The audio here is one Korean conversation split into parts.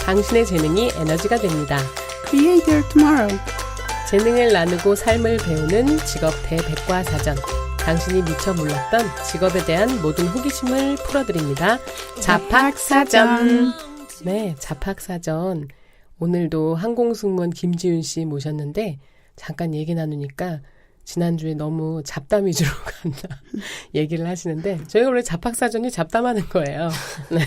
당신의 재능이 에너지가 됩니다. Create your tomorrow. 재능을 나누고 삶을 배우는 직업 대백과사전. 당신이 미처 몰랐던 직업에 대한 모든 호기심을 풀어드립니다. 자팍사전. 네, 자팍사전. 오늘도 항공승무원 김지윤 씨 모셨는데 잠깐 얘기 나누니까 지난주에 너무 잡담 위주로 간다 얘기를 하시는데 저희가 원래 자팍사전이 잡담하는 거예요. 네.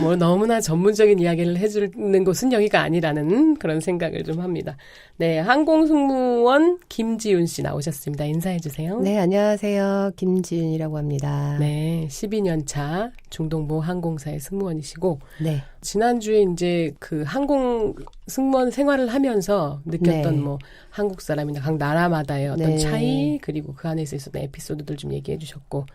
뭐 너무나 전문적인 이야기를 해주는 곳은 여기가 아니라는 그런 생각을 좀 합니다. 네, 항공승무원 김지윤 씨 나오셨습니다. 인사해 주세요. 네, 안녕하세요. 김지윤이라고 합니다. 네, 12년 차 중동부 항공사의 승무원이시고 네. 지난주에 이제 그 항공 승무원 생활을 하면서 느꼈던 네. 뭐 한국 사람이나 각 나라마다의 어떤 네. 차이 그리고 그 안에서 있었던 에피소드들 좀 얘기해 주셨고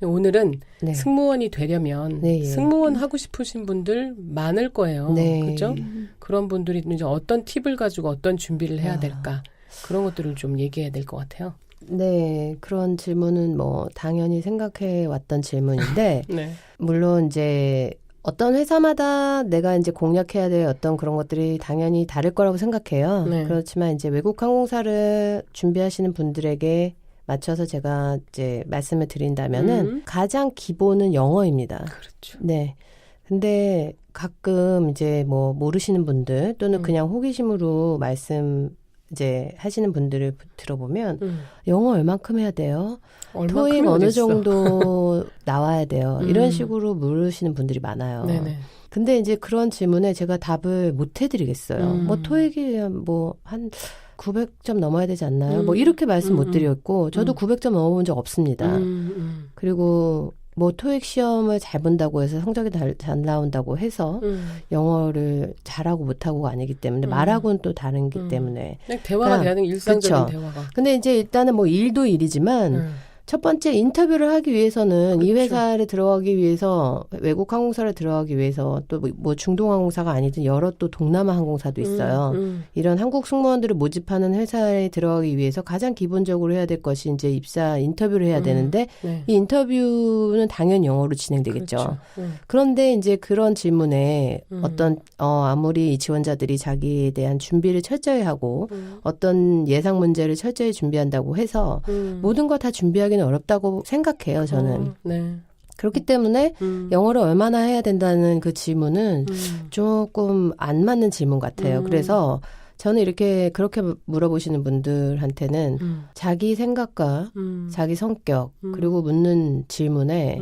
오늘은 네. 승무원이 되려면 네. 승무원 하고 싶으신 분들 많을 거예요. 네. 그렇죠? 그런 분들이 이제 어떤 팁을 가지고 어떤 준비를 해야 될까 그런 것들을 좀 얘기해야 될 것 같아요. 네, 그런 질문은 뭐 당연히 생각해 왔던 질문인데 네. 물론 이제 어떤 회사마다 내가 이제 공략해야 될 어떤 그런 것들이 당연히 다를 거라고 생각해요. 네. 그렇지만 이제 외국 항공사를 준비하시는 분들에게 맞춰서 제가 이제 말씀을 드린다면은 가장 기본은 영어입니다. 그렇죠. 네. 근데 가끔 이제 뭐 모르시는 분들 또는 그냥 호기심으로 말씀 이제 하시는 분들을 들어보면 영어 얼만큼 해야 돼요? 토익 어느 정도 나와야 돼요? 이런 식으로 물으시는 분들이 많아요. 네네. 근데 이제 그런 질문에 제가 답을 못 해드리겠어요. 뭐 토익이 뭐 한 900점 넘어야 되지 않나요? 뭐 이렇게 말씀 못 드렸고 저도 900점 넘어본 적 없습니다. 그리고 뭐 토익 시험을 잘 본다고 해서 성적이 잘 나온다고 해서 영어를 잘하고 못하고가 아니기 때문에 말하고는 또 다른기 때문에 그냥 대화가 돼야 되는 일상적인 그쵸. 대화가. 근데 이제 일단은 뭐 일도 일이지만 첫 번째 인터뷰를 하기 위해서는 그렇죠. 이 회사를 들어가기 위해서 외국 항공사를 들어가기 위해서 또 뭐 중동 항공사가 아니든 여러 또 동남아 항공사도 있어요. 이런 한국 승무원들을 모집하는 회사에 들어가기 위해서 가장 기본적으로 해야 될 것이 이제 입사 인터뷰를 해야 되는데 네. 이 인터뷰는 당연히 영어로 진행되겠죠. 그렇죠. 그런데 이제 그런 질문에 어떤 아무리 이 지원자들이 자기에 대한 준비를 철저히 하고 어떤 예상 문제를 철저히 준비한다고 해서 모든 걸 다 준비하기는 어렵다고 생각해요. 저는. 네. 그렇기 때문에 영어를 얼마나 해야 된다는 그 질문은 조금 안 맞는 질문 같아요. 그래서 저는 이렇게 그렇게 물어보시는 분들한테는 자기 생각과 자기 성격 그리고 묻는 질문에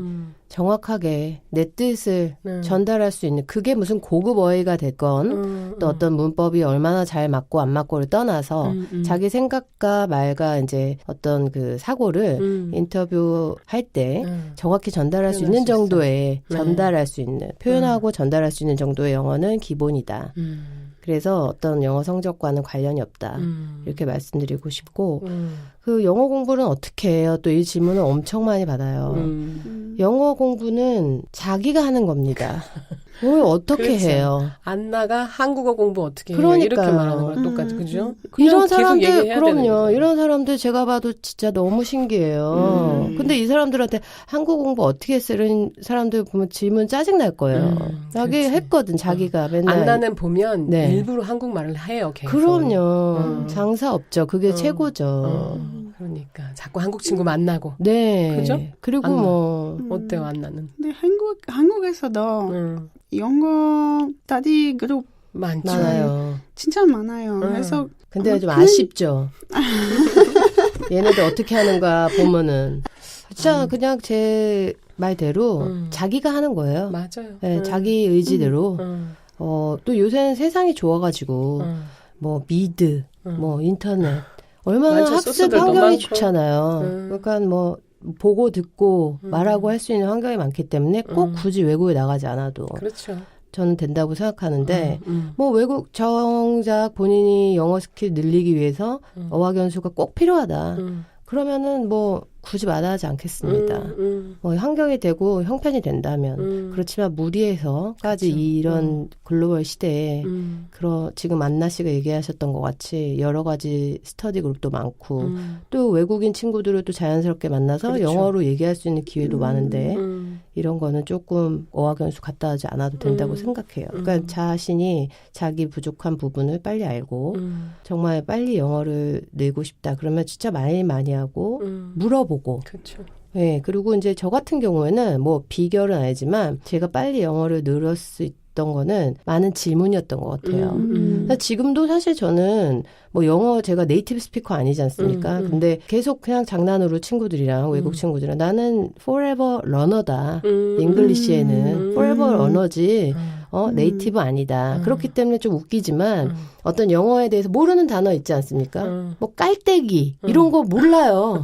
정확하게 내 뜻을 전달할 수 있는 그게 무슨 고급 어휘가 됐건 또 어떤 문법이 얼마나 잘 맞고 안 맞고를 떠나서 자기 생각과 말과 이제 어떤 그 사고를 인터뷰할 때 정확히 전달할 수 있는 정도의 전달할 수 있는 표현하고 전달할 수 있는 정도의 영어는 기본이다. 그래서 어떤 영어 성적과는 관련이 없다. 이렇게 말씀드리고 싶고 그 영어 공부는 어떻게 해요? 또 이 질문을 엄청 많이 받아요. 영어 공부는 자기가 하는 겁니다. 뭘 어떻게 그렇죠. 해요? 안나가 한국어 공부 어떻게 해요? 그러니까요. 이렇게 말하는 거랑 똑같이 그죠? 이런 계속 사람들 얘기해야 되는 그럼요. 거잖아요. 이런 사람들 제가 봐도 진짜 너무 신기해요. 근데 이 사람들한테 한국 공부 어떻게 했어? 이런 사람들 보면 질문 짜증 날 거예요. 자기 그렇지. 했거든 자기가 맨날. 안나는 보면 네. 일부러 한국말을 해요. 계속. 그럼요. 장사 없죠. 그게 최고죠. 그러니까 자꾸 한국 친구 만나고 네. 그죠? 그리고 안나. 뭐 어때요 안나는? 근데 한국에서도 영어 스터디 그룹 많죠. 많아요. 진짜 많아요. 그래서 근데 좀 아쉽죠. 얘네들 어떻게 하는가 보면은 진짜 그냥 제 말대로 자기가 하는 거예요. 맞아요. 네, 자기 의지대로. 또 요새는 세상이 좋아가지고 뭐 미드, 뭐 인터넷 얼마나 맞아, 학습 소스들도 환경이 많고. 좋잖아요. 그러니까 뭐 보고 듣고 말하고 할 수 있는 환경이 많기 때문에 꼭 굳이 외국에 나가지 않아도 그렇죠. 저는 된다고 생각하는데 뭐 외국 정작 본인이 영어 스킬 늘리기 위해서 어학연수가 꼭 필요하다. 그러면은 뭐 굳이 마다하지 않겠습니다. 뭐 환경이 되고 형편이 된다면 그렇지만 무리해서까지 그렇죠. 이런 글로벌 시대에 지금 안나 씨가 얘기하셨던 것 같이 여러 가지 스터디 그룹도 많고 또 외국인 친구들을 또 자연스럽게 만나서 그렇죠. 영어로 얘기할 수 있는 기회도 많은데 이런 거는 조금 어학연수 갔다 하지 않아도 된다고 생각해요. 그러니까 자신이 자기 부족한 부분을 빨리 알고 정말 빨리 영어를 늘고 싶다. 그러면 진짜 많이 하고 물어보고. 그렇죠. 네, 그리고 이제 저 같은 경우에는 뭐 비결은 아니지만 제가 빨리 영어를 늘을 수 있던 거는 많은 질문이었던 것 같아요. 그러니까 지금도 사실 저는 뭐 영어 제가 네이티브 스피커 아니지 않습니까? 근데 계속 그냥 장난으로 친구들이랑 외국 친구들이랑 나는 forever learner다. 잉글리시에는 forever learner지 네이티브 아니다. 그렇기 때문에 좀 웃기지만 어떤 영어에 대해서 모르는 단어 있지 않습니까? 뭐 깔때기 이런 거 몰라요.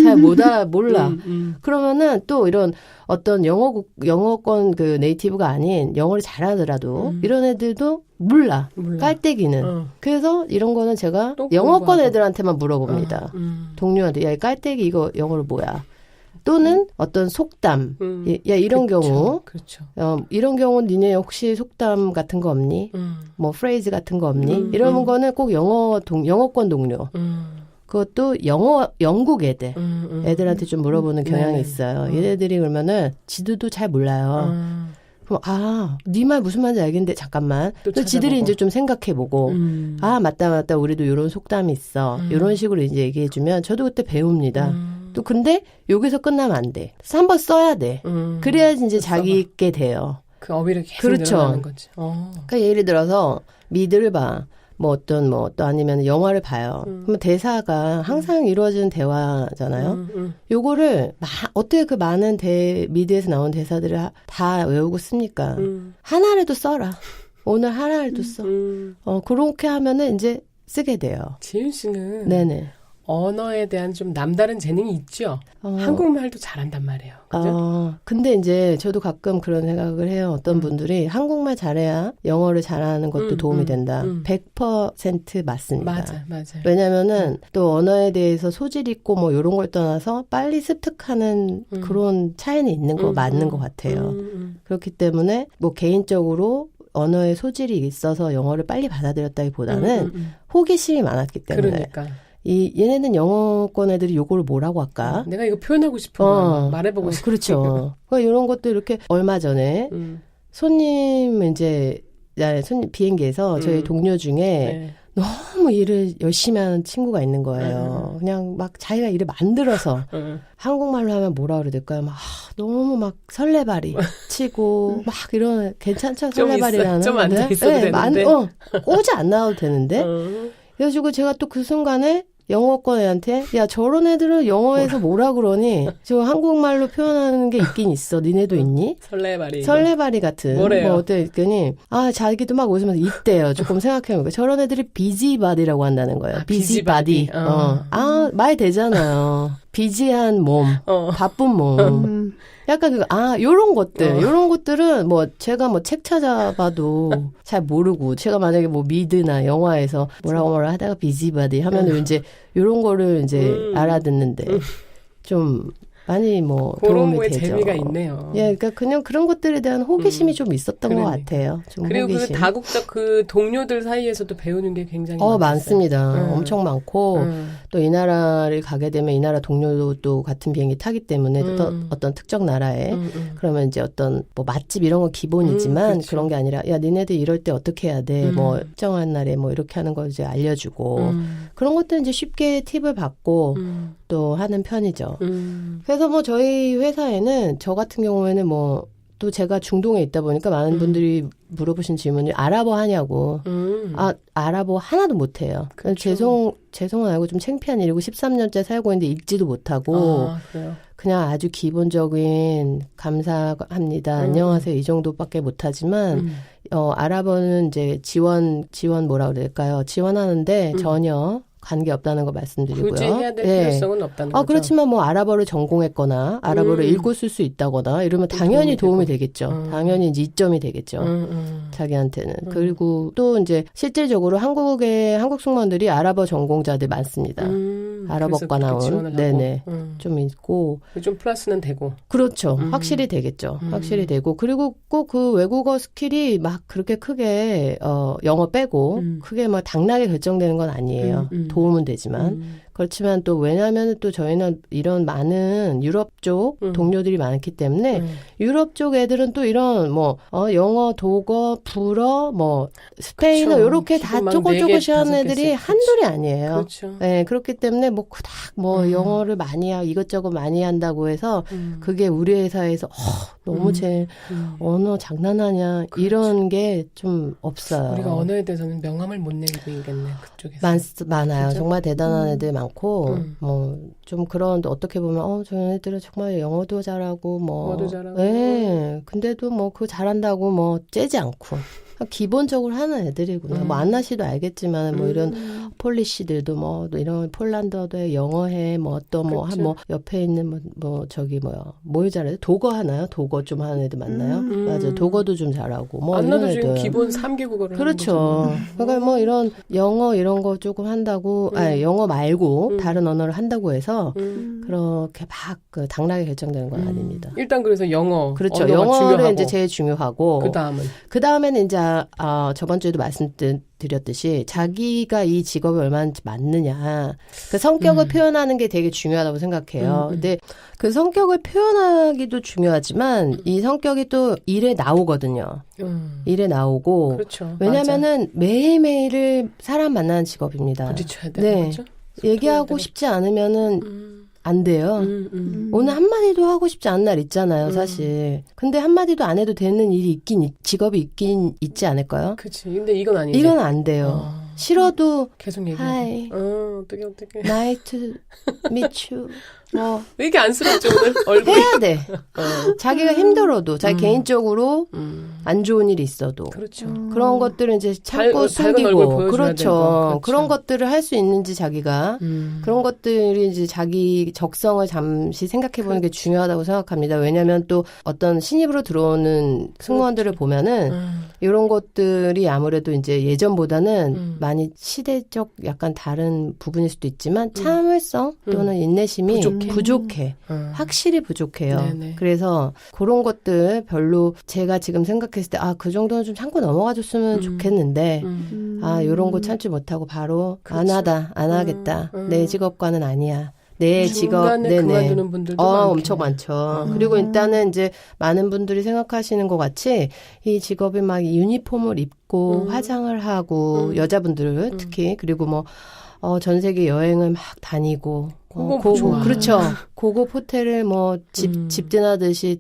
잘 몰라. 그러면은 또 이런 어떤 영어권 그 네이티브가 아닌 영어를 잘하더라도 이런 애들도 몰라. 깔때기는. 그래서 이런 거는 제가 영어권 애들한테만 물어봅니다. 동료한테 야, 깔때기 이거 영어로 뭐야? 또는 어떤 속담. 야, 이런 경우. 그렇죠. 이런 경우 니네 혹시 속담 같은 거 없니? 뭐 프레이즈 같은 거 없니? 이런 거는 꼭 영어권 동료. 그것도 영국 애들한테 좀 물어보는 경향이 있어요. 얘네들이 그러면은 지도도 잘 몰라요. 그럼 네 말 무슨 말인지 알겠는데 잠깐만. 또 지들이 이제 좀 생각해보고 맞다 우리도 이런 속담이 있어. 이런 식으로 이제 얘기해주면 저도 그때 배웁니다. 또 근데 여기서 끝나면 안 돼. 그래서 한번 써야 돼. 그래야지 이제 자기게 돼요. 그 어휘를 계속 그렇죠. 늘어나는 거지. 그러니까 예를 들어서 미드를 봐. 또 아니면 영화를 봐요. 그러면 대사가 항상 이루어지는 대화잖아요. 요거를 어떻게 그 많은 미드에서 나온 대사들을 다 외우고 씁니까? 하나라도 써라. 오늘 하나라도 써. 그렇게 하면은 이제 쓰게 돼요. 지윤 씨는 네네. 언어에 대한 좀 남다른 재능이 있죠. 한국말도 잘한단 말이에요. 그죠? 근데 이제 저도 가끔 그런 생각을 해요. 어떤 분들이 한국말 잘해야 영어를 잘하는 것도 도움이 된다. 100% 맞습니다. 맞아. 왜냐면은 또 언어에 대해서 소질 있고 뭐 이런 걸 떠나서 빨리 습득하는 그런 차이는 있는 거 맞는 것 같아요. 그렇기 때문에 뭐 개인적으로 언어에 소질이 있어서 영어를 빨리 받아들였다기보다는 호기심이 많았기 때문에. 그러니까. 얘네는 영어권 애들이 요거를 뭐라고 할까? 내가 이거 표현하고 싶어. 말해보고 싶어. 그렇죠. 그러니까 이런 것도 이렇게 얼마 전에 손님 비행기에서 저희 동료 중에 너무 일을 열심히 하는 친구가 있는 거예요. 그냥 막 자기가 일을 만들어서 한국말로 하면 뭐라 그래야 될까요? 막 너무 막 설레발이 치고 막 이런 괜찮죠? 설레발이라는. 좀 앉아있어도 되는데. 꼬지 안 나와도 되는데. 그래가지고 제가 또 그 순간에 영어권 애한테 야 저런 애들은 영어에서 뭐라 그러니? 저 한국말로 표현하는 게 있긴 있어. 니네도 있니? 설레발이 같은. 뭐래요? 뭐 어때 있더니 자기도 막 웃으면서 있대요. 조금 생각해보니까 저런 애들이 비지바디라고 한다는 거예요. 비지바디. 말 되잖아요. 비지한 몸, 바쁜 몸. 약간 요런 것들은 뭐 제가 뭐 책 찾아봐도 잘 모르고 제가 만약에 뭐 미드나 영화에서 뭐라고 하다가 비지바디 하면은 이제 요런 거를 이제 알아듣는데 좀 많이 뭐 도움이 되죠. 재미가 있네요. 예, 그러니까 그냥 그런 것들에 대한 호기심이 좀 있었던 것 같아요. 좀 그리고 호기심. 그 다국적 그 동료들 사이에서도 배우는 게 굉장히 많습니다. 엄청 많고 또 이 나라를 가게 되면 이 나라 동료도 같은 비행기 타기 때문에 어떤 특정 나라에 그러면 이제 어떤 뭐 맛집 이런 건 기본이지만 그렇죠. 그런 게 아니라 야 니네들 이럴 때 어떻게 해야 돼? 뭐 특정한 날에 뭐 이렇게 하는 거 이제 알려주고 그런 것들 이제 쉽게 팁을 받고 또 하는 편이죠. 그래서 뭐 저희 회사에는 저 같은 경우에는 뭐 또 제가 중동에 있다 보니까 많은 분들이 물어보신 질문이 아랍어 하냐고. 아랍어 하나도 못해요. 죄송은 알고 좀 창피한 일이고 13년째 살고 있는데 읽지도 못하고 그냥 아주 기본적인 감사합니다. 안녕하세요. 이 정도밖에 못하지만 아랍어는 이제 지원 뭐라 그럴까요? 지원하는데 전혀 관계없다는 거 말씀드리고요. 굳이 해야 될 필요성은 없다는 거죠. 그렇지만 뭐 아랍어를 전공했거나 아랍어를 읽고 쓸 수 있다거나 이러면 당연히 도움이 되겠죠. 당연히 이제 이점이 되겠죠. 자기한테는. 그리고 또 이제 실질적으로 한국 승무원들이 아랍어 전공자들 많습니다. 아랍어과 나온. 네네. 좀 있고. 좀 플러스는 되고. 그렇죠. 확실히 되겠죠. 확실히 되고. 그리고 꼭 그 외국어 스킬이 막 그렇게 크게 영어 빼고 크게 막 당락에 결정되는 건 아니에요. 도움은 되지만. 그렇지만 또 왜냐하면 또 저희는 이런 많은 유럽 쪽 동료들이 많기 때문에 유럽 쪽 애들은 또 이런 뭐 영어, 독어, 불어, 뭐 스페인어 그쵸. 이렇게 다 기본 막 조금조금씩 4개, 하는 5개 애들이 씩. 한둘이 아니에요. 그렇죠. 네, 그렇기 때문에 뭐 그닥 뭐 영어를 많이 하고 이것저것 많이 한다고 해서 그게 우리 회사에서 너무 제 언어 장난하냐 이런 게 좀 없어요. 우리가 언어에 대해서는 명함을 못 내리고 있겠네 그쪽에서. 많아요. 그죠? 정말 대단한 애들 많고 음. 좀 그런 어떻게 보면 저 애들은 정말 영어도 잘하고 영어도 잘하고. 네. 근데도 뭐 그거 잘한다고 뭐 째지 않고 기본적으로 하는 애들이구나. 뭐 안나 씨도 알겠지만 뭐 이런 폴리시들도 뭐 이런 폴란드어도 영어해 뭐 또 뭐 한 뭐 옆에 있는 뭐 저기 뭘 잘해? 독어 하나요? 독어 좀 하는 애들 많나요? 맞아. 독어도 좀 잘하고 뭐 안나도 이런 지금 애들. 기본 3개 국어를 그렇죠. 하는 거죠. 그러니까 뭐 이런 영어 이런 거 조금 한다고 아니 영어 말고 다른 언어를 한다고 해서 그렇게 막 그 당락이 결정되는 건 아닙니다. 일단 그래서 영어. 그렇죠. 언어가 영어를 중요하고. 이제 제일 중요하고 그 다음에는 이제 저번 주에도 말씀드렸듯이 자기가 이 직업이 얼마나 맞느냐 그 성격을 표현하는 게 되게 중요하다고 생각해요. 근데 그 성격을 표현하기도 중요하지만 이 성격이 또 일에 나오거든요. 일에 나오고 그렇죠. 왜냐면은 매일매일을 사람 만나는 직업입니다. 부딪혀야 되는 네. 거죠. 얘기하고 싶지 않으면은 안 돼요. 오늘 한마디도 하고 싶지 않은 날 있잖아요, 사실. 근데 한마디도 안 해도 되는 일이 직업이 있긴 있지 않을까요? 그치. 근데 이건 아니지. 이건 안 돼요. 싫어도 계속 얘기해. Hi, 어떻게. nice to meet you. 뭐 왜 이렇게 안쓰럽지 오늘 얼굴. 해야 돼. 자기가 힘들어도 자기 개인적으로 안 좋은 일이 있어도 그렇죠. 그런 것들을 이제 참고 밝은 숨기고 얼굴 보여줘야 그렇죠. 되고. 그렇죠. 그런 것들을 할 수 있는지 자기가 그런 것들이 이제 자기 적성을 잠시 생각해 보는 게 중요하다고 생각합니다. 왜냐하면 또 어떤 신입으로 들어오는 승무원들을 보면은 이런 것들이 아무래도 이제 예전보다는 많이 시대적 약간 다른 부분일 수도 있지만 참을성 또는 인내심이 부족해. 확실히 부족해요. 네네. 그래서 그런 것들 별로 제가 지금 생각했을 때 그 정도는 좀 참고 넘어가줬으면 좋겠는데 이런 거 참지 못하고 바로 그렇죠. 안 하겠다. 내 직업과는 아니야. 내 직업, 중간에 그만두는 분들도 엄청 많죠. 그리고 일단은 이제 많은 분들이 생각하시는 것 같이 이 직업이 막 유니폼을 입고 화장을 하고 여자분들은 특히 그리고 뭐 전 세계 여행을 막 다니고 좋아. 그렇죠. 고급 호텔을 뭐 집 드나듯이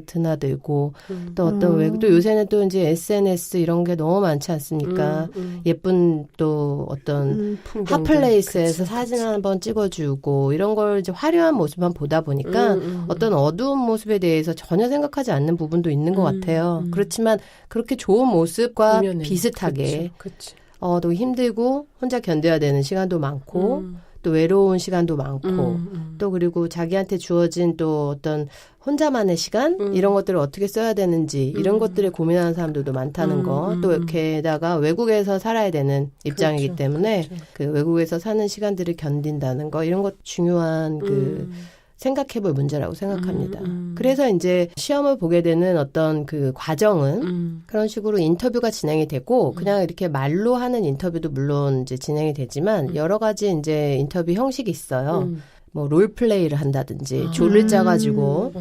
드나들고 또 어떤 외국 또 요새는 또 이제 SNS 이런 게 너무 많지 않습니까? 예쁜 또 어떤 핫플레이스에서 사진 한번 찍어주고 이런 걸 이제 화려한 모습만 보다 보니까 어떤 어두운 모습에 대해서 전혀 생각하지 않는 부분도 있는 것 같아요. 그렇지만 그렇게 좋은 모습과 비슷하게 그치. 또 힘들고 혼자 견뎌야 되는 시간도 많고 또 외로운 시간도 많고 또 그리고 자기한테 주어진 또 어떤 혼자만의 시간 이런 것들을 어떻게 써야 되는지 이런 것들을 고민하는 사람들도 많다는 거 또 게다가 외국에서 살아야 되는 입장이기 그렇죠. 때문에 그렇죠. 그 외국에서 사는 시간들을 견딘다는 거 이런 것 중요한 그 생각해볼 문제라고 생각합니다. 그래서 이제 시험을 보게 되는 어떤 그 과정은 그런 식으로 인터뷰가 진행이 되고 그냥 이렇게 말로 하는 인터뷰도 물론 이제 진행이 되지만 여러 가지 이제 인터뷰 형식이 있어요. 뭐 롤플레이를 한다든지 조를 짜가지고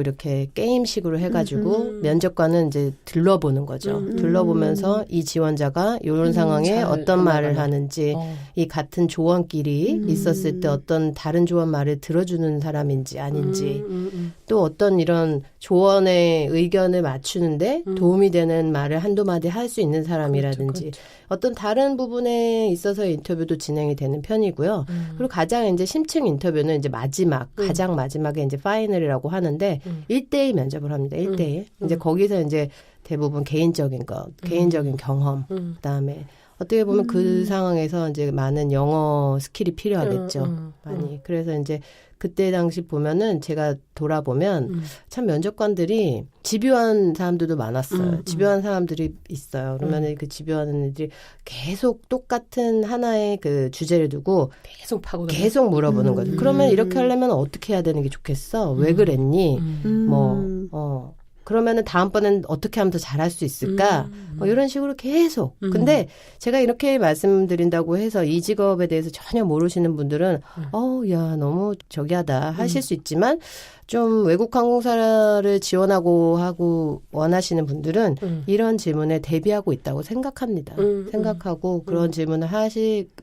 이렇게 게임식으로 해가지고 면접관은 이제 들러보는 거죠. 들러보면서 이 지원자가 이런 상황에 어떤 말을 하는지 이 같은 조원끼리 있었을 때 어떤 다른 조원 말을 들어주는 사람인지 아닌지 또 어떤 이런 조원의 의견을 맞추는데 도움이 되는 말을 한두 마디 할 수 있는 사람이라든지 그렇죠. 어떤 다른 부분에 있어서 인터뷰도 진행이 되는 편이고요. 그리고 가장 이제 심층 인터뷰는 이제 가장 마지막에 이제 파이널이라고 하는데 1대1 면접을 합니다. 1대1. 이제 거기서 이제 대부분 개인적인 것, 개인적인 경험, 그다음에 어떻게 보면 그 상황에서 이제 많은 영어 스킬이 필요하겠죠. 많이. 그래서 이제 그때 당시 보면은 제가 돌아보면 참 면접관들이 집요한 사람들도 많았어요. 집요한 사람들이 있어요. 그러면은 그 집요한 애들이 계속 똑같은 하나의 그 주제를 두고 계속 물어보는 거죠. 그러면 이렇게 하려면 어떻게 해야 되는 게 좋겠어? 왜 그랬니? 그러면은 다음번엔 어떻게 하면 더 잘할 수 있을까? 뭐 이런 식으로 계속. 근데 제가 이렇게 말씀드린다고 해서 이 직업에 대해서 전혀 모르시는 분들은 야, 너무 저기하다 하실 수 있지만 좀 외국 항공사를 지원하고 하고 원하시는 분들은 이런 질문에 대비하고 있다고 생각합니다. 생각하고 그런 질문을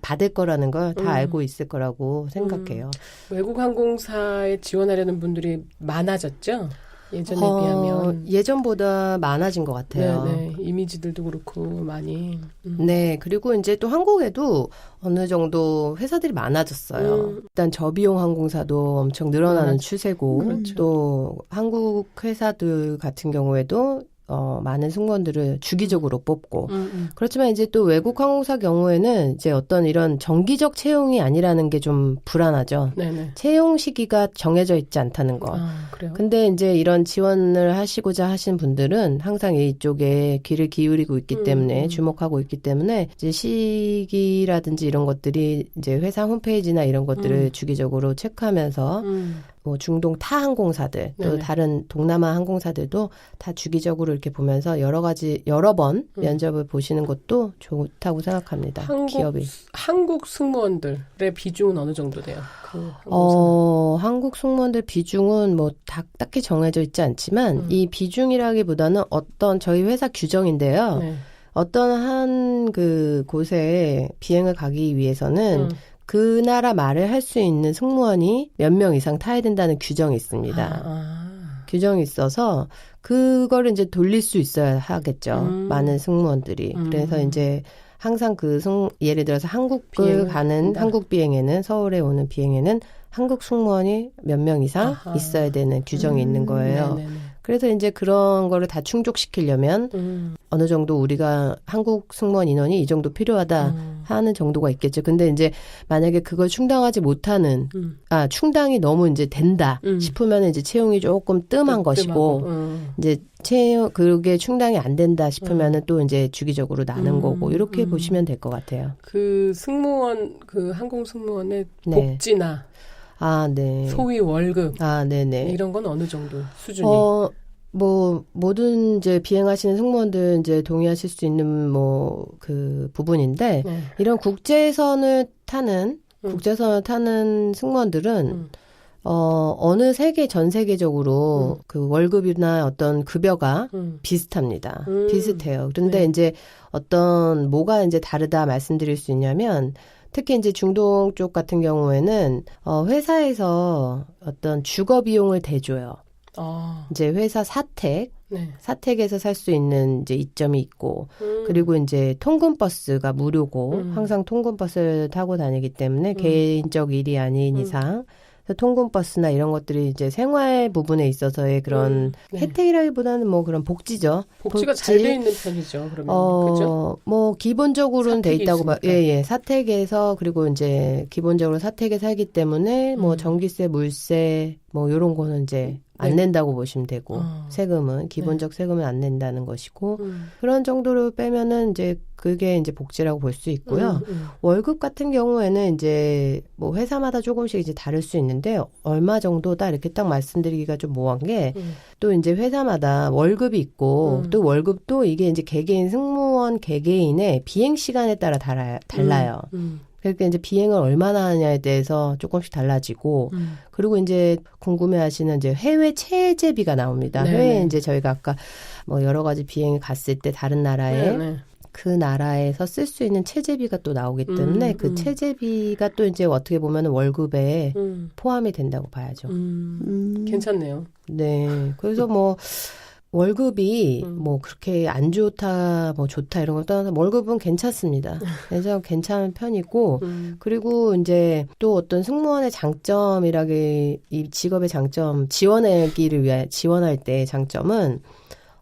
받을 거라는 걸 다 알고 있을 거라고 생각해요. 외국 항공사에 지원하려는 분들이 많아졌죠? 예전에 비하면. 예전보다 많아진 것 같아요. 네. 이미지들도 그렇고 많이. 네. 그리고 이제 또 한국에도 어느 정도 회사들이 많아졌어요. 일단 저비용 항공사도 엄청 늘어나는 추세고 그렇죠. 또 한국 회사들 같은 경우에도 많은 승무원들을 주기적으로 뽑고 그렇지만 이제 또 외국 항공사 경우에는 이제 어떤 이런 정기적 채용이 아니라는 게 좀 불안하죠. 네네. 채용 시기가 정해져 있지 않다는 거. 그래요? 근데 이제 이런 지원을 하시고자 하신 분들은 항상 이쪽에 귀를 기울이고 있기 때문에 주목하고 있기 때문에 이제 시기라든지 이런 것들이 이제 회사 홈페이지나 이런 것들을 주기적으로 체크하면서 뭐 중동 타 항공사들 또 네네. 다른 동남아 항공사들도 다 주기적으로 이렇게 보면서 여러 번 면접을 보시는 것도 좋다고 생각합니다. 기업이. 한국 승무원들의 비중은 어느 정도 돼요? 그 항공사는? 한국 승무원들 비중은 뭐 딱히 정해져 있지 않지만 이 비중이라기보다는 어떤 저희 회사 규정인데요. 네. 어떤 한 그 곳에 비행을 가기 위해서는 그 나라 말을 할 수 있는 승무원이 몇 명 이상 타야 된다는 규정이 있습니다. 규정이 있어서 그거를 이제 돌릴 수 있어야 하겠죠. 많은 승무원들이. 그래서 이제 항상 예를 들어서 한국을 가는 한국 비행에는 서울에 오는 비행에는 한국 승무원이 몇 명 이상 있어야 되는 규정이 있는 거예요. 네네네. 그래서 이제 그런 거를 다 충족시키려면 어느 정도 우리가 한국 승무원 인원이 이 정도 필요하다 하는 정도가 있겠죠. 근데 이제 만약에 그걸 충당하지 못하는, 충당이 너무 이제 된다 싶으면 이제 채용이 조금 뜸한 것이고, 이제 그게 충당이 안 된다 싶으면은 또 이제 주기적으로 나는 거고, 이렇게 보시면 될 것 같아요. 그 승무원, 그 항공 승무원의 네. 복지나 네. 소위 월급 네네. 이런 건 어느 정도 수준이? 뭐 모든 이제 비행하시는 승무원들 이제 동의하실 수 있는 뭐 그 부분인데 네. 이런 국제선을 타는 승무원들은 어느 전 세계적으로 그 월급이나 어떤 급여가 비슷합니다. 비슷해요. 그런데 네. 이제 뭐가 이제 다르다 말씀드릴 수 있냐면 특히 이제 중동 쪽 같은 경우에는 회사에서 어떤 주거 비용을 대줘요. 이제 회사 사택에서 살 수 있는 이제 이점이 있고, 그리고 이제 통근 버스가 무료고, 항상 통근 버스를 타고 다니기 때문에 개인적 일이 아닌 이상, 통근 버스나 이런 것들이 이제 생활 부분에 있어서의 그런 네. 혜택이라기보다는 뭐 그런 복지죠. 복지가 잘 돼 있는 편이죠. 그러면 그죠? 뭐 기본적으로는 돼 사택이 있다고 있으니까. 사택에서 그리고 이제 기본적으로 사택에 살기 때문에 뭐 전기세, 물세 뭐 요런 거는 이제 안 낸다고 보시면 되고 세금은 기본적 세금은 안 낸다는 것이고 그런 정도로 빼면은 이제 그게 이제 복지라고 볼 수 있고요. 월급 같은 경우에는 이제 뭐 회사마다 조금씩 이제 다를 수 있는데 얼마 정도다 이렇게 딱 말씀드리기가 좀 모호한 게 또 이제 회사마다 월급이 있고 또 월급도 이게 이제 개개인 승무원 개개인의 비행 시간에 따라 달라요. 그러니까 이제 비행을 얼마나 하냐에 대해서 조금씩 달라지고 그리고 이제 궁금해하시는 이제 해외 체제비가 나옵니다. 네네. 해외에 이제 저희가 아까 뭐 여러 가지 비행을 갔을 때 다른 나라에 네네. 그 나라에서 쓸 수 있는 체제비가 또 나오기 때문에 그 체제비가 또 이제 어떻게 보면 월급에 포함이 된다고 봐야죠. 괜찮네요. 네. 그래서 뭐 월급이 뭐 그렇게 안 좋다, 뭐 좋다 이런 걸 떠나서 월급은 괜찮습니다. 그래서 괜찮은 편이고 그리고 이제 또 어떤 승무원의 이 직업의 장점, 지원할 때의 장점은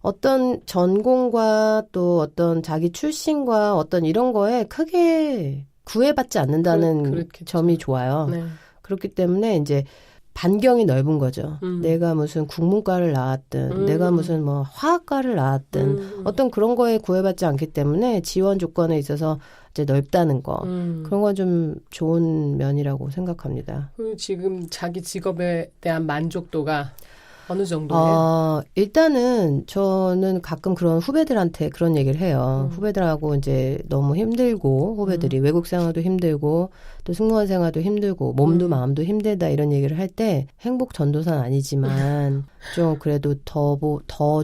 어떤 전공과 또 어떤 자기 출신과 어떤 이런 거에 크게 구애받지 않는다는 그렇겠죠. 점이 좋아요. 네. 그렇기 때문에 이제 반경이 넓은 거죠. 내가 무슨 국문과를 나왔든 내가 무슨 뭐 화학과를 나왔든 어떤 그런 거에 구애받지 않기 때문에 지원 조건에 있어서 이제 넓다는 거. 그런 건 좀 좋은 면이라고 생각합니다. 그리고 지금 자기 직업에 대한 만족도가 어느 정도예요? 일단은 저는 가끔 그런 후배들한테 그런 얘기를 해요. 후배들하고 이제 너무 힘들고, 후배들이 외국 생활도 힘들고, 또 승무원 생활도 힘들고, 몸도 마음도 힘들다 이런 얘기를 할 때 행복 전도사는 아니지만 좀 그래도 더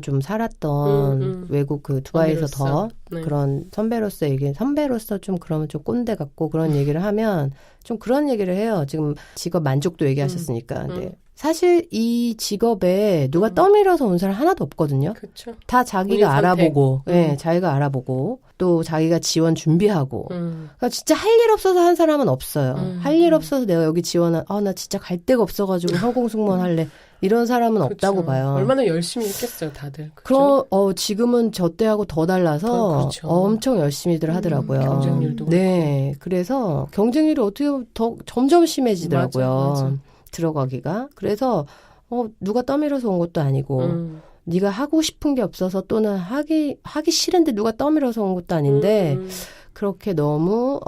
좀 살았던 외국 그 두바이에서 더 네. 그런 선배로서 얘기, 선배로서 좀 그러면 좀 꼰대 같고 그런 얘기를 하면 좀 그런 얘기를 해요. 지금 직업 만족도 얘기하셨으니까. 네. 사실 이 직업에 누가 떠밀어서 온 사람 하나도 없거든요. 그렇죠. 다 자기가 알아보고, 네, 자기가 알아보고, 또 자기가 지원 준비하고. 그러니까 진짜 할 일 없어서 한 사람은 없어요. 할 일 없어서 내가 여기 지원한, 나 진짜 갈 데가 없어가지고 항공승무원 할래. 이런 사람은 그렇죠. 없다고 봐요. 얼마나 열심히 했겠어요, 다들. 그렇죠? 지금은 저 때하고 더 달라서 그렇죠. 엄청 열심히들 하더라고요. 경쟁률도 네. 그래서 경쟁률이 어떻게 보면 더 점점 심해지더라고요. 맞아. 들어가기가. 그래서 누가 떠밀어서 온 것도 아니고 네가 하고 싶은 게 없어서 또는 하기 싫은데 누가 떠밀어서 온 것도 아닌데 그렇게 너무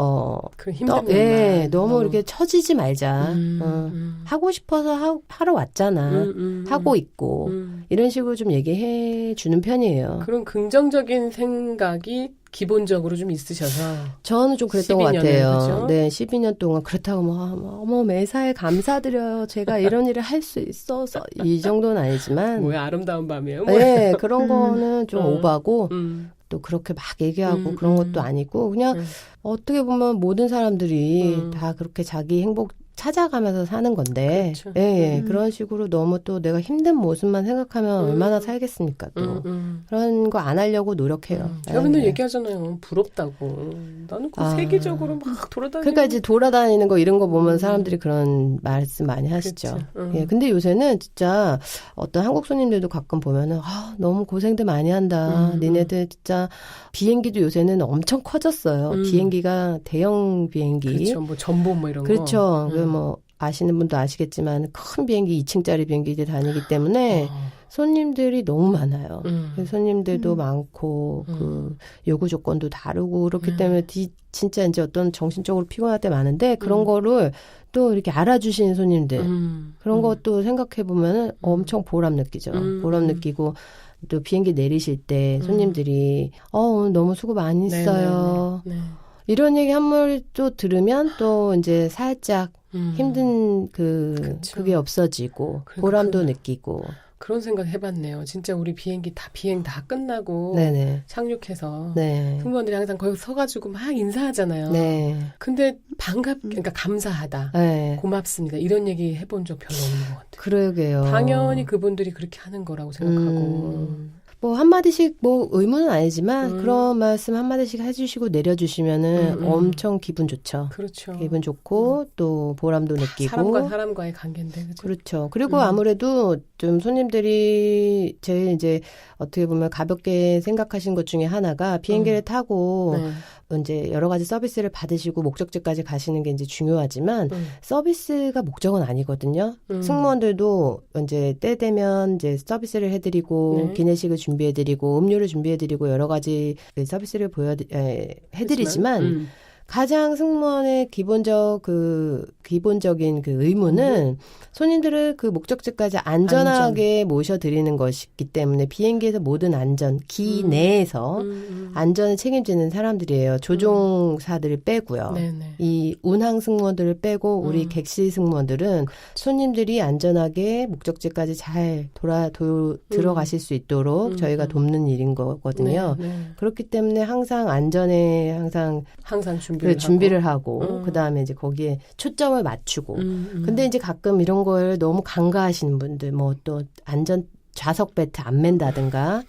그 힘든 너무 이렇게 처지지 말자. 하고 싶어서 하러 왔잖아. 하고 있고 이런 식으로 좀 얘기해 주는 편이에요. 그런 긍정적인 생각이 기본적으로 좀 있으셔서 저는 좀 그랬던 것 12년을, 같아요. 그죠? 네, 12년 동안 그렇다고 어머 매사에 감사드려요. 제가 이런 일을 할 수 있어서 이 정도는 아니지만 뭐야 아름다운 밤이에요. 네, 그런 거는 좀 오바고 음. 또 그렇게 막 얘기하고 그런 것도 아니고 그냥 어떻게 보면 모든 사람들이 다 그렇게 자기 행복 찾아가면서 사는 건데 그렇죠. 그런 식으로 너무 또 내가 힘든 모습만 생각하면 얼마나 살겠습니까 또 그런 거 안 하려고 노력해요. 제가 맨날 얘기하잖아요. 부럽다고. 나는 그 세계적으로 막 돌아다니고. 그러니까 이제 돌아다니는 거 이런 거 보면 사람들이 그런 말씀 많이 하시죠. 그렇죠. 근데 요새는 진짜 어떤 한국 손님들도 가끔 보면은 너무 고생들 많이 한다. 니네들 진짜 비행기도 요새는 엄청 커졌어요. 비행기가 대형 비행기. 그렇죠. 뭐 전보 뭐 이런 거. 그렇죠. 뭐 아시는 분도 아시겠지만 큰 비행기 2층짜리 비행기들 다니기 때문에 손님들이 너무 많아요. 손님들도 많고 그 요구 조건도 다르고 그렇기 때문에 진짜 이제 어떤 정신적으로 피곤할 때 많은데 그런 거를 또 이렇게 알아주시는 손님들 그런 것도 생각해 보면은 엄청 보람 느끼죠. 보람 느끼고 또 비행기 내리실 때 손님들이 오늘 너무 수고 많이 했어요. 네. 이런 얘기 한 번 또 들으면 또 이제 살짝 힘든 그게 없어지고 보람도 느끼고 그런 생각 해봤네요. 진짜 우리 비행 다 끝나고 네네. 착륙해서 네. 승무원들이 항상 거기 서가지고 막 인사하잖아요. 네. 근데 그러니까 감사하다. 네. 고맙습니다. 이런 얘기 해본 적 별로 없는 것 같아요. 그러게요. 당연히 그분들이 그렇게 하는 거라고 생각하고. 뭐 한마디씩 뭐 의무는 아니지만 그런 말씀 한마디씩 해주시고 내려주시면은 엄청 기분 좋죠. 그렇죠. 기분 좋고 또 보람도 느끼고. 사람과의 관계인데. 그렇죠. 그렇죠. 그리고 아무래도 좀 손님들이 제일 이제 어떻게 보면 가볍게 생각하신 것 중에 하나가 비행기를 타고 이제 여러 가지 서비스를 받으시고 목적지까지 가시는 게 이제 중요하지만 서비스가 목적은 아니거든요. 승무원들도 이제 때 되면 이제 서비스를 해드리고 기내식을 준비해드리고 음료를 준비해드리고 여러 가지 서비스를 해드리지만 가장 승무원의 기본적인 그 의무는 손님들을 그 목적지까지 안전하게 모셔드리는 것이기 때문에 비행기에서 모든 안전, 기 내에서 안전을 책임지는 사람들이에요. 조종사들을 빼고요. 네네. 이 운항 승무원들을 빼고 우리 객실 승무원들은 손님들이 안전하게 목적지까지 잘 들어가실 수 있도록 저희가 돕는 일인 거거든요. 그렇기 때문에 항상 안전에 항상 준비를 하고 그다음에 이제 거기에 초점을 맞추고 근데 이제 가끔 이런 걸 너무 간과하시는 분들 뭐 또 안전 좌석 벨트 안 맨다든가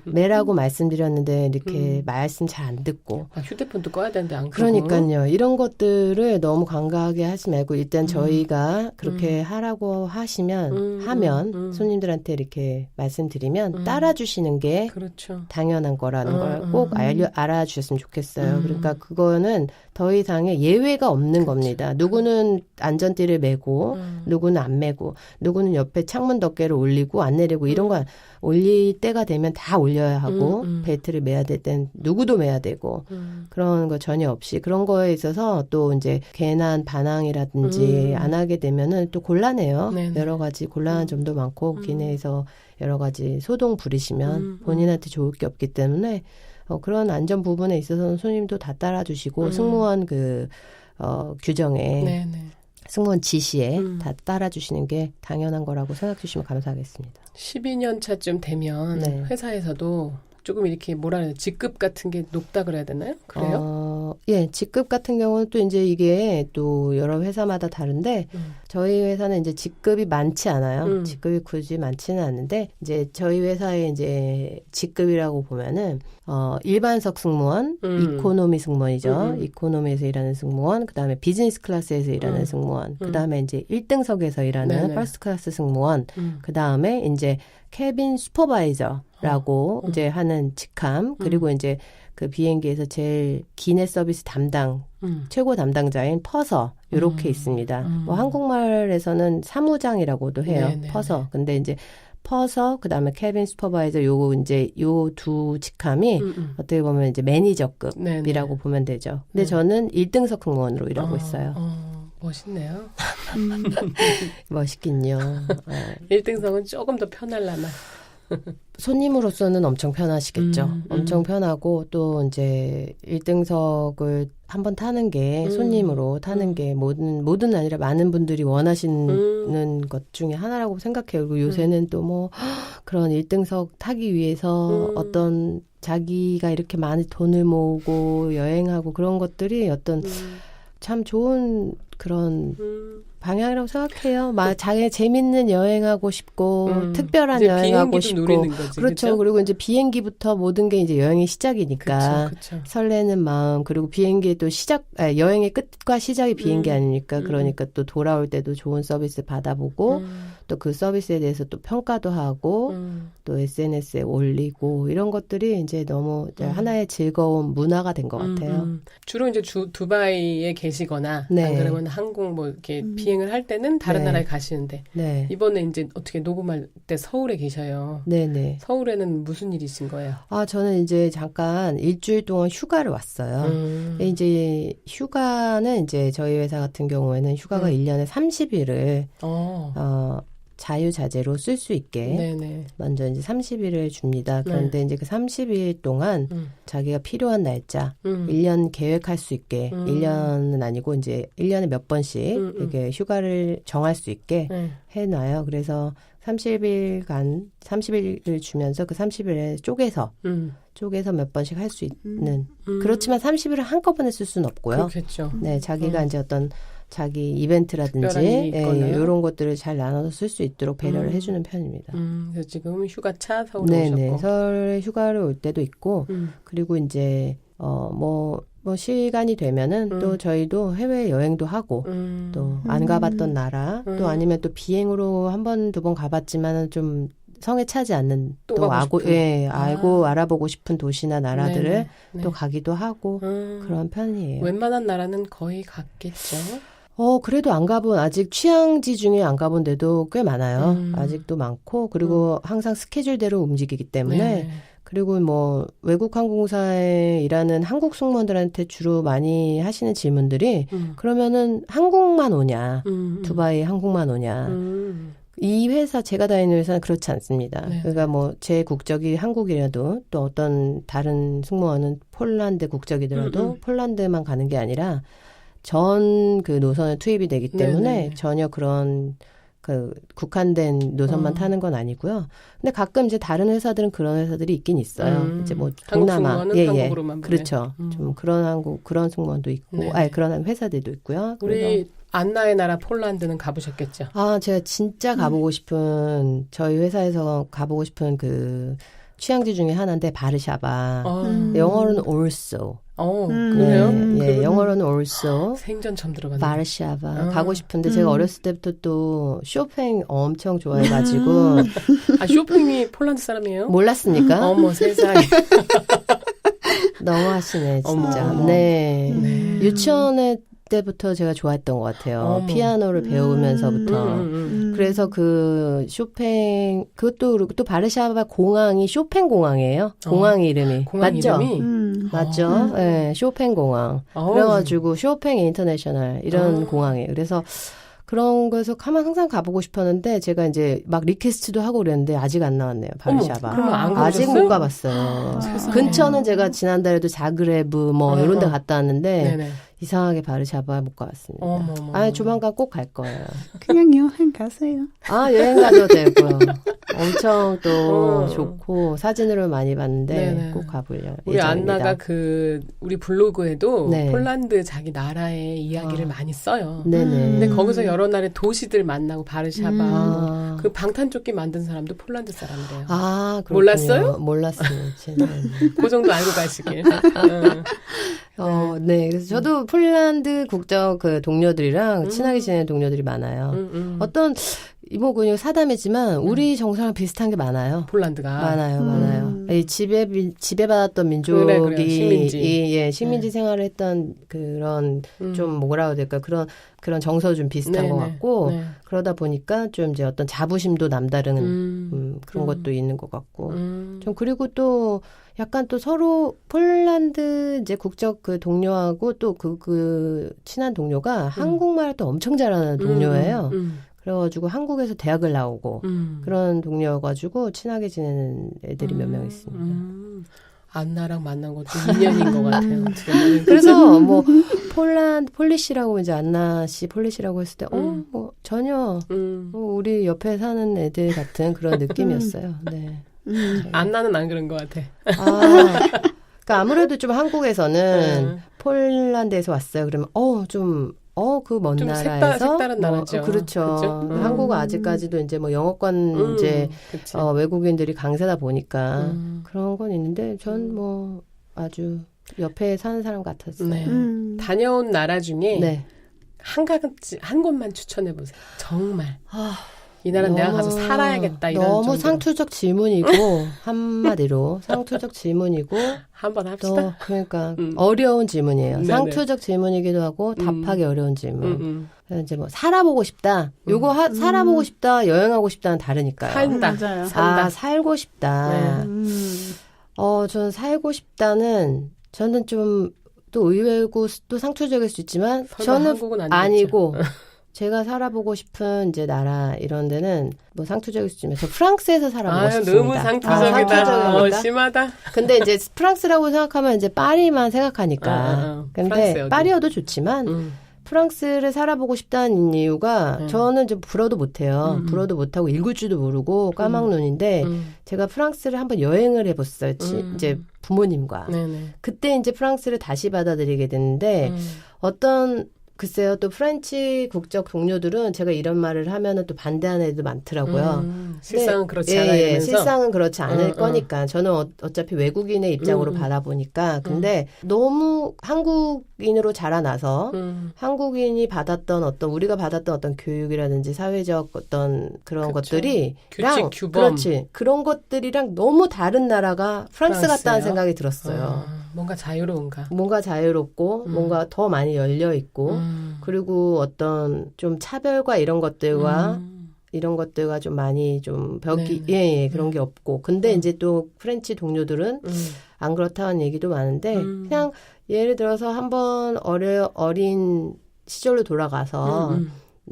매라고 말씀드렸는데 이렇게 말씀 잘 안 듣고 휴대폰도 꺼야 되는데 안 끄고 그러니까요. 이런 것들을 너무 간과하게 하지 말고 일단 저희가 그렇게 하라고 하면 손님들한테 이렇게 말씀드리면 따라주시는 게 그렇죠. 당연한 거라는 걸 꼭 알아주셨으면 좋겠어요. 그러니까 그거는 더 이상의 예외가 없는 겁니다. 누구는 안전띠를 매고 누구는 안 매고 누구는 옆에 창문 덮개를 올리고 안 내리고 이런 거 올릴 때가 되면 다 올려야 하고 벨트를 매야 될 땐 누구도 매야 되고 그런 거 전혀 없이 그런 거에 있어서 또 이제 괜한 반항이라든지 안 하게 되면은 또 곤란해요. 네네. 여러 가지 곤란한 점도 많고 기내에서 여러 가지 소동 부리시면 본인한테 좋을 게 없기 때문에 그런 안전 부분에 있어서는 손님도 다 따라주시고 승무원 규정에 네네. 승무원 지시에 다 따라주시는 게 당연한 거라고 생각해 주시면 감사하겠습니다. 12년 차쯤 되면 네. 회사에서도 조금 이렇게 뭐라 해야 돼? 직급 같은 게 높다 그래야 되나요? 그래요? 예, 직급 같은 경우는 또 이제 이게 또 여러 회사마다 다른데 저희 회사는 이제 직급이 많지 않아요. 직급이 굳이 많지는 않은데 이제 저희 회사의 이제 직급이라고 보면은 일반석 승무원, 이코노미 승무원이죠. 이코노미에서 일하는 승무원, 그다음에 비즈니스 클래스에서 일하는 승무원, 그다음에 이제 1등석에서 일하는 네네. 퍼스트 클래스 승무원, 그다음에 이제 캐빈 슈퍼바이저라고 이제 하는 직함, 그리고 이제 그 비행기에서 제일 기내 서비스 담당 최고 담당자인 퍼서 이렇게 있습니다. 뭐 한국말에서는 사무장이라고도 해요. 네네네. 퍼서. 근데 이제 퍼서 그다음에 캐빈 슈퍼바이저 요거 이제 요 두 직함이 어떻게 보면 이제 매니저급이라고 네네. 보면 되죠. 근데 네. 저는 1등석 승무원으로 일하고 있어요. 멋있네요. 멋있긴요. 1등석은 조금 더 편할라나. 손님으로서는 엄청 편하시겠죠. 엄청 편하고 또 이제 1등석을 한번 타는 게 손님으로 타는 게 모든 아니라 많은 분들이 원하시는 것 중에 하나라고 생각해요. 그리고 요새는 또 뭐 그런 1등석 타기 위해서 어떤 자기가 이렇게 많이 돈을 모으고 여행하고 그런 것들이 어떤 참 좋은 그런 방향이라고 생각해요. 자기 재밌는 여행하고 싶고 특별한 이제 여행하고 비행기도 싶고 누리는 거지, 그렇죠. 그쵸? 그리고 이제 비행기부터 모든 게 이제 여행의 시작이니까 그쵸. 설레는 마음 그리고 비행기의 또 여행의 끝과 시작이 비행기 아닙니까? 그러니까 또 돌아올 때도 좋은 서비스 받아보고 또 그 서비스에 대해서 또 평가도 하고 또 SNS에 올리고 이런 것들이 이제 너무 이제 하나의 즐거운 문화가 된 것 같아요. 주로 이제 두바이에 계시거나 네. 안 그러면 한국 뭐 이렇게 비행을 할 때는 다른 네. 나라에 가시는데 네. 이번에 이제 어떻게 녹음할 때 서울에 계셔요. 네네. 서울에는 무슨 일이신 거예요? 저는 이제 잠깐 일주일 동안 휴가를 왔어요. 이제 휴가는 이제 저희 회사 같은 경우에는 휴가가 1년에 30일을 자유자재로 쓸 수 있게 네네. 먼저 이제 30일을 줍니다. 그런데 이제 그 30일 동안 자기가 필요한 날짜 1년 계획할 수 있게 1년은 아니고 이제 1년에 몇 번씩 이렇게 휴가를 정할 수 있게 해놔요. 그래서 30일을 주면서 그 30일에 쪼개서 몇 번씩 할 수 있는 그렇지만 30일을 한꺼번에 쓸 수는 없고요. 그렇겠죠. 네, 자기가 이제 어떤 자기 이벤트라든지 특별한 일이 있거나요? 이런 것들을 잘 나눠서 쓸 수 있도록 배려를 해주는 편입니다. 그래서 지금 휴가차 서울에 네네. 오셨고. 서울에 휴가를 올 때도 있고 그리고 이제 뭐 시간이 되면은 또 저희도 해외 여행도 하고 또 안 가봤던 나라 또 아니면 또 비행으로 한 번, 두 번 가봤지만은 좀 성에 차지 않는 또 또 가고 싶은. 알고 알아보고 싶은 도시나 나라들을 네네. 또 가기도 하고 그런 편이에요. 웬만한 나라는 거의 갔겠죠. 그래도 안 가본, 아직 취향지 중에 안 가본 데도 꽤 많아요. 아직도 많고, 그리고 항상 스케줄대로 움직이기 때문에, 네. 그리고 뭐, 외국 항공사에 일하는 한국 승무원들한테 주로 많이 하시는 질문들이, 그러면은 한국만 오냐, 두바이 한국만 오냐. 이 회사, 제가 다니는 회사는 그렇지 않습니다. 네. 그러니까 뭐, 제 국적이 한국이라도, 또 어떤 다른 승무원은 폴란드 국적이더라도, 폴란드만 가는 게 아니라, 전 그 노선에 투입이 되기 때문에 네네. 전혀 그런 그 국한된 노선만 타는 건 아니고요. 근데 가끔 이제 다른 회사들은 그런 회사들이 있긴 있어요. 이제 뭐 한국 동남아, 승무원은 한국으로만 보내. 그렇죠. 좀 그런 승무원도 있고, 네네. 그런 회사들도 있고요. 우리 그래서 안나의 나라 폴란드는 가보셨겠죠? 제가 진짜 가보고 싶은 저희 회사에서 가보고 싶은 그 취향지 중에 하나인데 바르샤바. 영어로는 also. 그래요? 예, 영어로는 also. 생전 처음 들어봤네요. 바르샤바 가고 싶은데 제가 어렸을 때부터 또 쇼팽 엄청 좋아해가지고 쇼팽이 폴란드 사람이에요? 몰랐습니까? 어머 세상에. 너무하시네 진짜. 어머. 네. 유치원에 그때부터 제가 좋아했던 것 같아요. 어머. 피아노를 배우면서부터. 그래서 그 쇼팽 그것도 그리고 또 바르샤바 공항이 쇼팽 공항이에요. 공항 이름이 공항 맞죠? 이름이? 맞죠? 네, 쇼팽 공항. 그래가지고 쇼팽 인터내셔널 이런 공항이에요. 그래서 그런 거에서 항상 가보고 싶었는데 제가 이제 막 리퀘스트도 하고 그랬는데 아직 안 나왔네요. 바르샤바. 그러면 안 아직 가보셨어요? 못 가봤어요. 세상에. 근처는 제가 지난달에도 자그레브 뭐 이런 데 갔다 왔는데 네네. 이상하게 바르샤바 못 가봤습니다. 어머머. 아, 조만간 꼭 갈 거예요. 그냥 여행 가세요. 아, 여행 가도 되고요. 엄청 또 어. 좋고 사진으로 많이 봤는데 네네. 꼭 가보려고 우리 예정입니다. 안나가 우리 블로그에도 네. 폴란드 자기 나라의 이야기를 많이 써요. 네네. 근데 거기서 여러 나라의 도시들 만나고 바르샤바, 아. 그 방탄조끼 만든 사람도 폴란드 사람이래요. 아, 그렇군요. 몰랐어요? 몰랐어요. 저는. 그 정도 알고 가시길. 네. 그래서 저도 폴란드 국적 그 동료들이랑 친하게 지내는 동료들이 많아요. 어떤 이모군요 사담이지만 우리 정서랑 비슷한 게 많아요. 폴란드가 많아요. 이 지배받았던 민족이 그래. 식민지. 식민지 생활을 했던 그런 좀 뭐라고 해야 될까 그런 정서 좀 비슷한 것 네네. 같고 네. 그러다 보니까 좀 이제 어떤 자부심도 남다른 그런 것도 있는 것 같고 좀 그리고 또 약간 또 서로 폴란드 이제 국적 그 동료하고 또 그 친한 동료가 한국말을 또 엄청 잘하는 동료예요. 그래가지고 한국에서 대학을 나오고 그런 동료여가지고 친하게 지내는 애들이 몇 명 있습니다. 안나랑 만난 것도 인연인 것 같아요. 어떻게 보면. 그래서 뭐 폴리시라고 이제 안나 씨 폴리시라고 했을 때 뭐 전혀 우리 옆에 사는 애들 같은 그런 느낌이었어요. 네. 안나는 안 그런 것 같아. 그러니까 아무래도 좀 한국에서는 폴란드에서 왔어요. 그러면 그 먼 좀 나라에서 색다른 나라죠. 그렇죠. 그렇죠? 한국은 아직까지도 이제 뭐 영어권 이제 그치. 외국인들이 강세다 보니까 그런 건 있는데 전 뭐 아주 옆에 사는 사람 같았어요. 네. 다녀온 나라 중에 네. 한 곳만 추천해 보세요. 정말. 이 나라는 내가 가서 살아야겠다 이런 너무 정도로. 상투적 질문이고 한마디로 상투적 질문이고 한번 합시다. 그러니까 어려운 질문이에요. 네네. 상투적 질문이기도 하고 답하기 어려운 질문. 그래서 이제 뭐 살아보고 싶다. 요거 살아보고 싶다. 여행하고 싶다는 다르니까요. 산다. 맞아요. 산다. 살고 싶다. 네. 저는 살고 싶다는 저는 좀 또 의외고 또 상투적일 수 있지만 설마 저는 한국은 아니겠죠. 아니고 제가 살아보고 싶은 이제 나라 이런 데는 뭐 상투적일 수 있지만 저 프랑스에서 살아보고 싶습니다. 너무 상투적이다. 상투적입니까? 심하다. 근데 이제 프랑스라고 생각하면 이제 파리만 생각하니까. 프랑스 근데 어디? 파리여도 좋지만 프랑스를 살아보고 싶다는 이유가 저는 좀 불어도 못해요. 불어도 못하고 읽을 줄도 모르고 까막눈인데 제가 프랑스를 한번 여행을 해봤어요. 이제 부모님과. 네네. 그때 이제 프랑스를 다시 받아들이게 됐는데 글쎄요, 또 프렌치 국적 동료들은 제가 이런 말을 하면은 또 반대하는 애도 많더라고요. 실상은 그렇지 예, 않아야면서. 실상은 그렇지 않을 거니까. 저는 어차피 외국인의 입장으로 바라보니까. 근데 너무 한국인으로 자라나서 한국인이 우리가 받았던 어떤 교육이라든지 사회적 어떤 그런 그쵸. 것들이 규칙, 규범. 그렇지. 그런 것들이랑 너무 다른 나라가 프랑스 프랑스예요? 같다는 생각이 들었어요. 뭔가 자유로운가. 뭔가 자유롭고 뭔가 더 많이 열려 있고 그리고 어떤 좀 차별과 이런 것들과 좀 많이 좀 벽이 그런 게 없고 근데 이제 또 프렌치 동료들은 안 그렇다는 얘기도 많은데 그냥 예를 들어서 한번 어린 시절로 돌아가서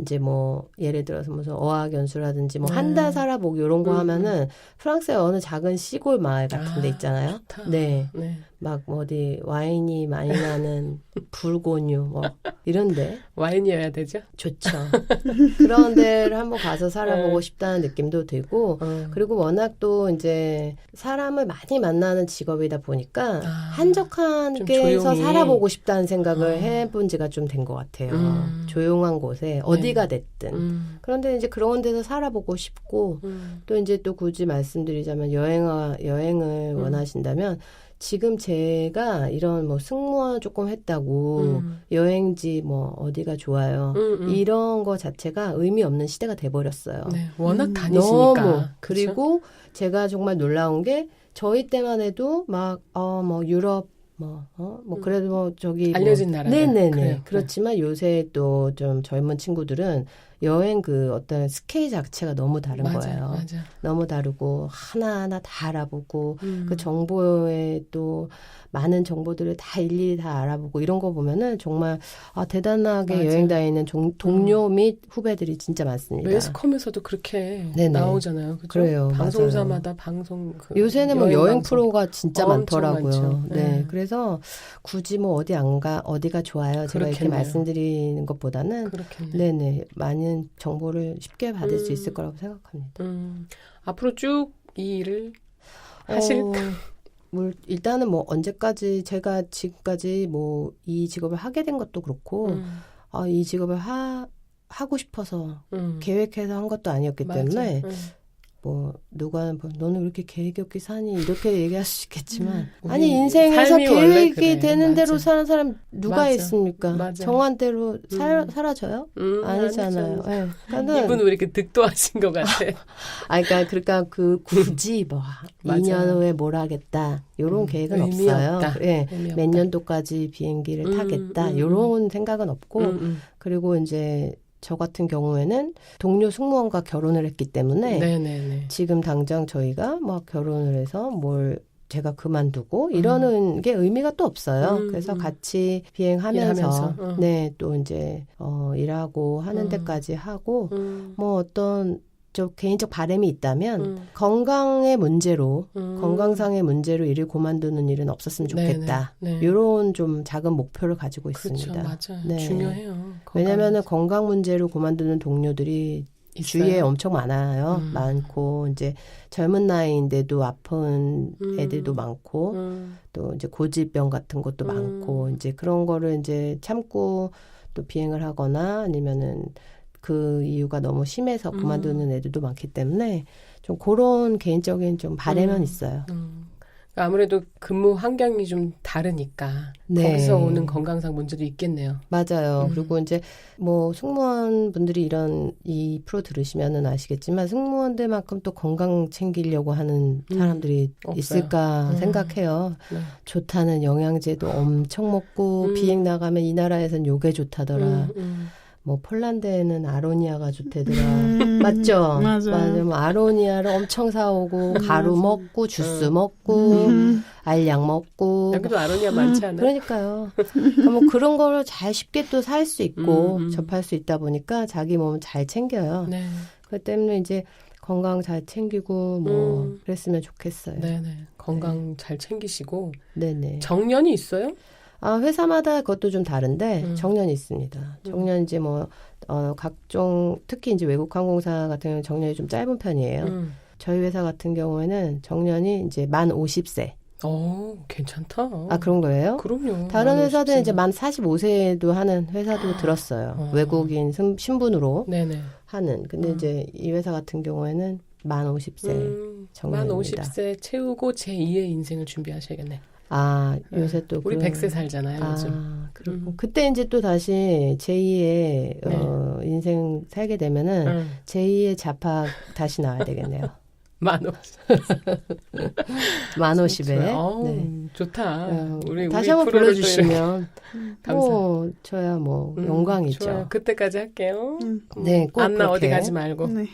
이제 뭐 예를 들어서 무슨 어학연수라든지 뭐 한 달 살아보기 이런 거 하면은 프랑스의 어느 작은 시골 마을 같은 데 있잖아요. 좋다. 네. 네. 막 어디 와인이 많이 나는 불고뉴 뭐 이런데 와인이어야 되죠? 좋죠. 그런 데를 한번 가서 살아보고 싶다는 느낌도 들고 그리고 워낙 또 이제 사람을 많이 만나는 직업이다 보니까 한적한 좀 데서 조용히. 살아보고 싶다는 생각을 해본 지가 좀 된 것 같아요. 조용한 곳에 어디가 됐든. 그런데 이제 그런 데서 살아보고 싶고 또 이제 또 굳이 말씀드리자면 여행을 원하신다면 지금 제가 이런 뭐 승무원 조금 했다고 여행지 뭐 어디가 좋아요. 이런 거 자체가 의미 없는 시대가 돼버렸어요. 네, 워낙 다니시니까. 너무. 그리고 제가 정말 놀라운 게 저희 때만 해도 막 뭐 유럽 그래도 뭐 저기 알려진 나라들. 네네네. 그래요. 그렇지만 요새 또 좀 젊은 친구들은 여행 그 어떤 스케일 자체가 너무 다른 거예요. 맞아. 너무 다르고 하나하나 다 알아보고 그 정보에 또 많은 정보들을 다 일일이 다 알아보고 이런 거 보면은 정말 대단하게 맞아. 여행 다니는 동료 및 후배들이 진짜 많습니다. 매스컴에서도 그렇게 네네. 나오잖아요. 그죠? 그래요. 방송사마다 방송 요새는 뭐 여행 방송. 프로가 진짜 엄청 많더라고요. 많죠. 네. 그래서 굳이 뭐 어디 안 가, 어디가 좋아요. 제가 이렇게 그렇겠네요. 말씀드리는 것보다는 그렇겠네. 네네. 많은 정보를 쉽게 받을 수 있을 거라고 생각합니다. 앞으로 쭉 이 일을 하실까? 일단은 뭐 언제까지 제가 지금까지 뭐 이 직업을 하게 된 것도 그렇고 이 직업을 하고 싶어서 계획해서 한 것도 아니었기 때문에 뭐 누가 너는 왜 이렇게 계획이 없게 사니 이렇게 얘기할 수 있겠지만 아니 인생에서 삶이 원래 계획이 그래. 되는 대로 맞아. 사는 사람 누가 맞아. 있습니까? 맞아. 정한 대로 사라져요? 아니잖아요. 네. 그러니까 이분 왜 이렇게 득도하신 것 같아. 그러니까 굳이 뭐 맞아요. 2년 후에 뭘 하겠다 이런 계획은 의미 없어요. 없다. 예, 의미 없다. 몇 년도까지 비행기를 타겠다 이런 생각은 없고 그리고 이제 저 같은 경우에는 동료 승무원과 결혼을 했기 때문에 네네네. 지금 당장 저희가 막 결혼을 해서 뭘 제가 그만두고 이러는 게 의미가 또 없어요. 그래서 같이 비행하면서 일하면서, 네, 또 이제 일하고 하는 데까지 하고 뭐 어떤 저 개인적 바람이 있다면 건강의 문제로 건강상의 문제로 일을 그만두는 일은 없었으면 좋겠다. 네네. 이런 좀 작은 목표를 가지고 그렇죠. 있습니다. 맞아요. 네. 중요해요. 왜냐하면 건강 문제로 그만두는 동료들이 있어요. 주위에 엄청 많아요. 많고 이제 젊은 나이인데도 아픈 애들도 많고 또 이제 고질병 같은 것도 많고 이제 그런 거를 이제 참고 또 비행을 하거나 아니면은 그 이유가 너무 심해서 그만두는 애들도 많기 때문에 좀 그런 개인적인 좀 바람은 있어요. 아무래도 근무 환경이 좀 다르니까 네. 거기서 오는 건강상 문제도 있겠네요. 맞아요. 그리고 이제 뭐 승무원 분들이 이 프로 들으시면은 아시겠지만 승무원들만큼 또 건강 챙기려고 하는 사람들이 없어요. 있을까 생각해요. 네. 좋다는 영양제도 엄청 먹고 비행 나가면 이 나라에선 요게 좋다더라. 뭐 폴란드에는 아로니아가 좋대더라. 맞죠? 맞아요. 뭐 아로니아를 엄청 사오고 가루 먹고 주스 먹고 알약 먹고 여기도 아로니아 많지 않아요? 그러니까요. 뭐 그런 거를 잘 쉽게 또 살 수 있고 접할 수 있다 보니까 자기 몸 잘 챙겨요. 네. 그 때문에 이제 건강 잘 챙기고 뭐 그랬으면 좋겠어요. 네네. 건강 잘 챙기시고. 네네. 정년이 있어요? 회사마다 그것도 좀 다른데 정년이 있습니다. 정년 이제 뭐 각종 특히 이제 외국 항공사 같은 경우는 정년이 좀 짧은 편이에요. 저희 회사 같은 경우에는 정년이 이제 만 50세. 괜찮다. 그런 거예요? 그럼요. 다른 만 회사들은 50세. 이제 만 45세도 하는 회사도 들었어요. 외국인 신분으로 네네. 하는. 근데 이제 이 회사 같은 경우에는 만 50세 정년입니다. 만 50세 채우고 제2의 인생을 준비하셔야겠네. 요새 또 우리 100세 살잖아요, 요즘. 그렇고 그때 이제 또 다시 제2의 인생 살게 되면은 제2의 자팍 다시 나와야 되겠네요. 만 50. 만 50에. 네. 좋다. 우리 다시 한번 프로를 불러주시면 감사합니다. 저야 뭐 영광이죠. 좋아요. 그때까지 할게요. 네, 꼭 안나 그렇게. 어디 가지 말고. 네.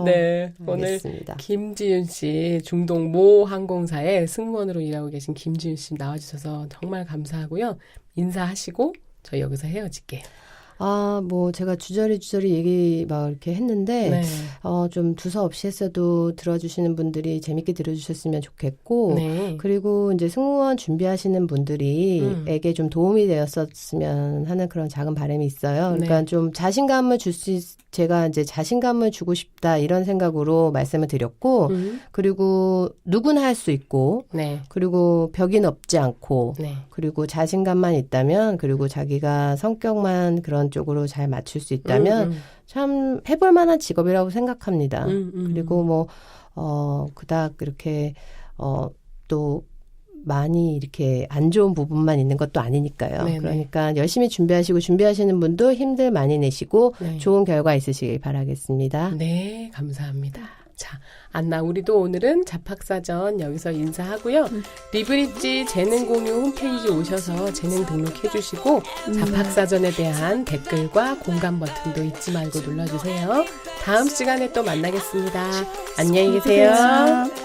네, 오늘 알겠습니다. 김지윤 씨 중동 모 항공사에 승무원으로 일하고 계신 김지윤 씨 나와주셔서 정말 감사하고요. 인사하시고 저희 여기서 헤어질게요. 뭐 제가 주저리 얘기 막 이렇게 했는데 네. 좀 두서없이 했어도 들어주시는 분들이 재밌게 들어주셨으면 좋겠고 네. 그리고 이제 승무원 준비하시는 분들에게 좀 도움이 되었었으면 하는 그런 작은 바람이 있어요. 그러니까 네. 좀 자신감을 제가 이제 자신감을 주고 싶다 이런 생각으로 말씀을 드렸고 그리고 누구나 할 수 있고 네. 그리고 벽이 높지 않고 네. 그리고 자신감만 있다면 그리고 자기가 성격만 그런 쪽으로 잘 맞출 수 있다면 참 해볼 만한 직업이라고 생각합니다. 그리고 뭐 그닥 이렇게 또 많이 이렇게 안 좋은 부분만 있는 것도 아니니까요. 네네. 그러니까 열심히 준비하시는 분도 힘들 많이 내시고 네. 좋은 결과 있으시길 바라겠습니다. 네, 감사합니다. 자, 안나 우리도 오늘은 잡학사전 여기서 인사하고요. 리브릿지 재능 공유 홈페이지 오셔서 재능 등록해 주시고 잡학사전에 대한 댓글과 공감 버튼도 잊지 말고 눌러주세요. 다음 시간에 또 만나겠습니다. 안녕히 계세요.